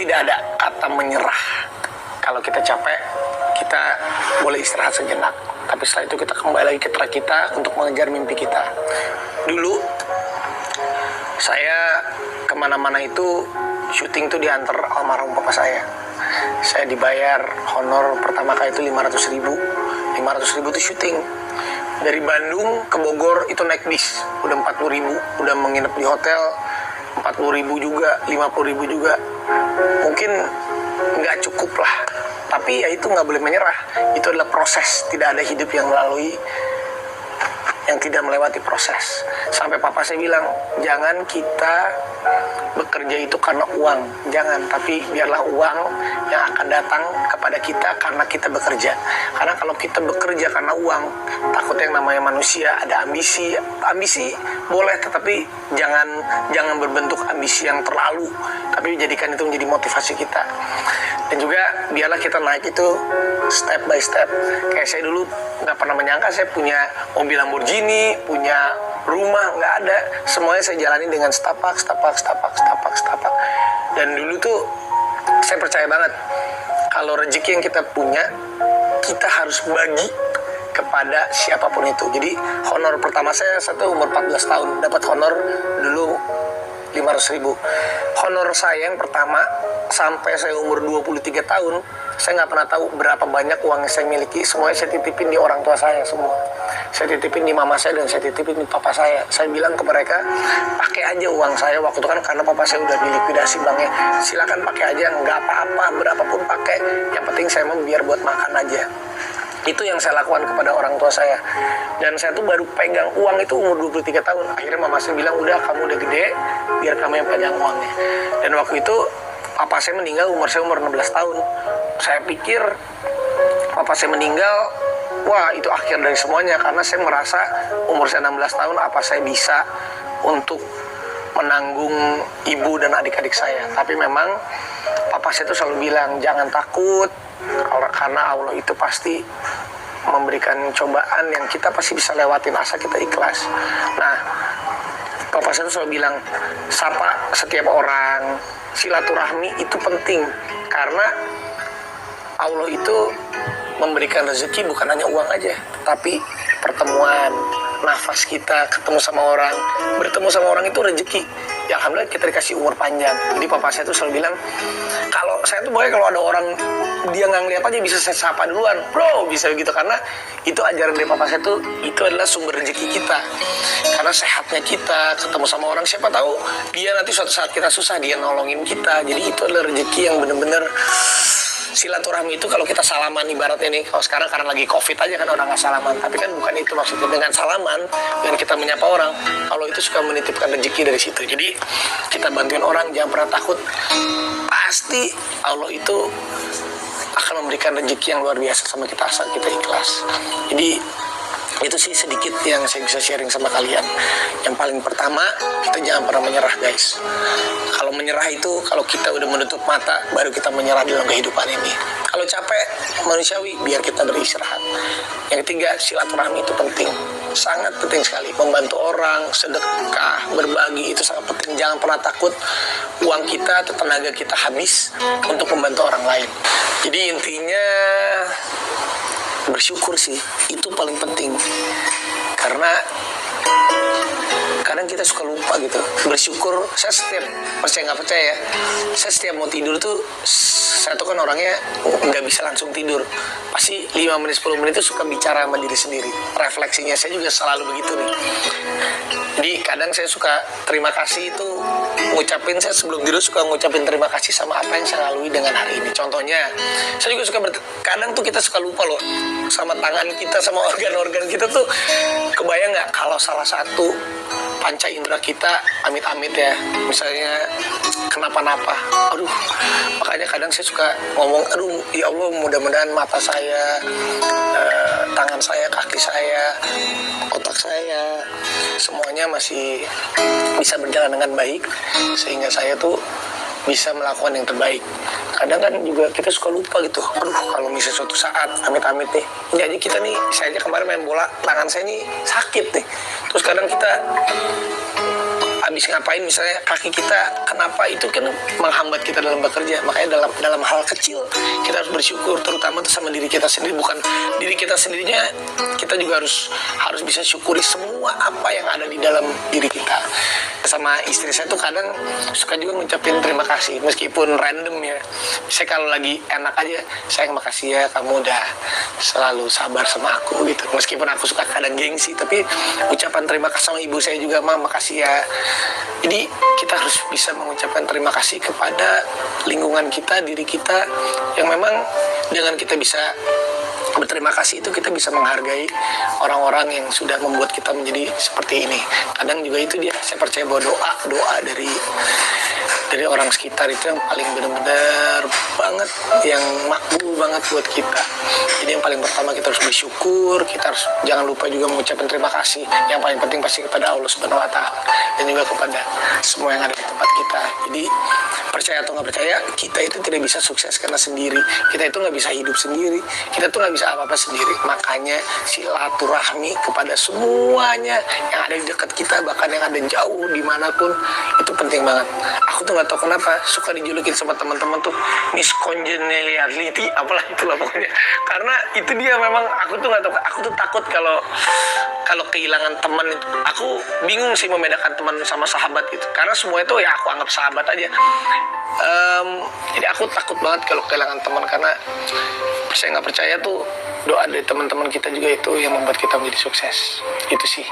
tidak ada kata menyerah. Kalau kita capek, kita boleh istirahat sejenak. Tapi setelah itu kita kembali lagi ke track kita untuk mengejar mimpi kita. Dulu, saya kemana-mana itu syuting tuh diantar almarhum papa saya. Saya dibayar honor pertama kali itu 500 ribu. 500 ribu itu syuting. Dari Bandung ke Bogor itu naik bis. Udah 40 ribu. Udah menginap di hotel 40 ribu juga, 50 ribu juga. Mungkin nggak cukup lah. Tapi ya itu nggak boleh menyerah. Itu adalah proses. Tidak ada hidup yang melalui yang tidak melewati proses. Sampai papa saya bilang, jangan kita bekerja itu karena uang. Jangan, tapi biarlah uang yang akan datang kepada kita karena kita bekerja. Karena kalau kita bekerja karena uang, takut yang namanya manusia ada ambisi. Ambisi boleh, tetapi jangan berbentuk ambisi yang terlalu, tapi jadikan itu menjadi motivasi kita. Dan juga biarlah kita naik itu step by step. Kayak saya dulu nggak pernah menyangka saya punya mobil Lamborghini, punya rumah, nggak ada. Semuanya saya jalani dengan setapak. Dan dulu tuh saya percaya banget kalau rezeki yang kita punya, kita harus bagi kepada siapapun itu. Jadi honor pertama saya tuh umur 14 tahun, dapat honor dulu 500 ribu. Honor saya yang pertama sampai saya umur 23 tahun, saya nggak pernah tahu berapa banyak uang yang saya miliki. Semuanya saya titipin di orang tua saya semua. Saya titipin di mama saya dan saya titipin di papa saya. Saya bilang ke mereka, pakai aja uang saya. Waktu itu kan karena papa saya udah dilikuidasi banknya. Silakan pakai aja, nggak apa-apa, berapapun pakai. Yang penting saya mau biar buat makan aja. Itu yang saya lakukan kepada orang tua saya. Dan saya tuh baru pegang uang itu umur 23 tahun. Akhirnya mama saya bilang, udah kamu udah gede, biar kamu yang pegang uangnya. Dan waktu itu papa saya meninggal, umur 16 tahun. Saya pikir papa saya meninggal, wah itu akhir dari semuanya. Karena saya merasa umur saya 16 tahun, apa saya bisa untuk menanggung ibu dan adik-adik saya. Tapi memang papa saya tuh selalu bilang, jangan takut, karena Allah itu pasti memberikan cobaan yang kita pasti bisa lewatin asal kita ikhlas. Nah, papa saya tuh selalu bilang, sapa setiap orang, silaturahmi itu penting. Karena Allah itu memberikan rezeki bukan hanya uang aja, tapi pertemuan, nafas kita, ketemu sama orang. Bertemu sama orang itu rezeki. Ya alhamdulillah kita dikasih umur panjang. Jadi papa saya tuh selalu bilang, kalau saya tuh boleh kalau ada orang dia nggak ngeliat aja bisa saya sapa duluan, bro, bisa gitu. Karena itu ajaran dari papa saya tuh, itu adalah sumber rezeki kita. Karena sehatnya kita ketemu sama orang, siapa tahu dia nanti suatu saat kita susah, dia nolongin kita. Jadi itu adalah rezeki yang benar-benar silaturahmi. Itu kalau kita salaman ibaratnya nih, kalau sekarang karena lagi covid aja kan orang nggak salaman, tapi kan bukan itu maksudnya. Dengan salaman, dengan kita menyapa orang, kalau itu suka menitipkan rezeki dari situ. Jadi kita bantuin orang, jangan pernah takut. Pasti Allah itu akan memberikan rezeki yang luar biasa sama kita asal kita ikhlas. Jadi itu sih sedikit yang saya bisa sharing sama kalian. Yang paling pertama, kita jangan pernah menyerah, guys. Kalau menyerah itu, kalau kita udah menutup mata, baru kita menyerah dalam kehidupan ini. Kalau capek, manusiawi, biar kita beristirahat. Yang ketiga, silaturahmi itu penting. Sangat penting sekali. Membantu orang, sedekah, berbagi, itu sangat penting. Jangan pernah takut uang kita atau tenaga kita habis untuk membantu orang lain. Jadi intinya, bersyukur sih, itu paling penting. Karena kadang kita suka lupa gitu. Bersyukur, saya setiap, percaya nggak percaya, saya setiap mau tidur tuh, saya tuh kan orangnya nggak bisa langsung tidur. Pasti 5 menit, 10 menit itu suka bicara sama diri sendiri. Refleksinya saya juga selalu begitu nih. Jadi kadang saya suka terima kasih itu, ngucapin, saya sebelum tidur suka ngucapin terima kasih sama apa yang saya lalui dengan hari ini. Contohnya, saya juga suka kadang tuh kita suka lupa loh sama tangan kita, sama organ-organ kita tuh. Kebayang nggak kalau salah satu panca indera kita amit-amit ya, misalnya kenapa-napa, aduh, makanya kadang saya suka ngomong, aduh ya Allah, mudah-mudahan mata saya, tangan saya, kaki saya, otak saya, semuanya masih bisa berjalan dengan baik, sehingga saya tuh bisa melakukan yang terbaik. Kadang kan juga kita suka lupa gitu, aduh kalau misalnya suatu saat amit-amit nih, ini aja kita nih, saya aja kemarin main bola, tangan saya nih sakit nih. Terus kadang kita habis ngapain misalnya kaki kita kenapa, itu kan menghambat kita dalam bekerja. Makanya dalam hal kecil kita harus bersyukur, terutama tuh sama diri kita sendiri. Bukan diri kita sendirinya, kita juga harus bisa syukuri semua apa yang ada di dalam diri kita. Sama istri saya tuh kadang suka juga ngucapin terima kasih meskipun random ya. Saya kalau lagi enak aja, sayang makasih ya kamu udah selalu sabar sama aku gitu. Meskipun aku suka kadang gengsi, tapi ucapan terima kasih sama ibu saya juga, Ma makasih ya. Jadi kita harus bisa mengucapkan terima kasih kepada lingkungan kita, diri kita, yang memang dengan kita bisa berterima kasih itu kita bisa menghargai orang-orang yang sudah membuat kita menjadi seperti ini. Kadang juga itu dia, saya percaya bahwa doa dari orang sekitar itu yang paling benar-benar banget, yang makbul banget buat kita. Jadi yang paling pertama kita harus bersyukur, kita harus jangan lupa juga mengucapkan terima kasih. Yang paling penting pasti kepada Allah Subhanahu Wa Taala dan juga kepada semua yang ada di tempat kita. Jadi percaya atau nggak percaya, kita itu tidak bisa sukses karena sendiri. Kita itu nggak bisa hidup sendiri. Kita tuh nggak bisa apa-apa sendiri. Makanya silaturahmi kepada semuanya yang ada di dekat kita, bahkan yang ada jauh dimanapun, itu penting banget. Aku tuh nggak tahu kenapa suka dijulukin sama teman-teman tuh Miss Congeniality, apalah itulah pokoknya. Karena itu dia, memang aku tuh nggak tahu. Aku tuh takut kalau kehilangan teman itu. Aku bingung sih membedakan teman sama sahabat gitu. Karena semua itu ya aku anggap sahabat aja. Jadi aku takut banget kalau kehilangan teman, karena saya nggak percaya tuh doa dari teman-teman kita juga itu yang membuat kita menjadi sukses. Itu sih.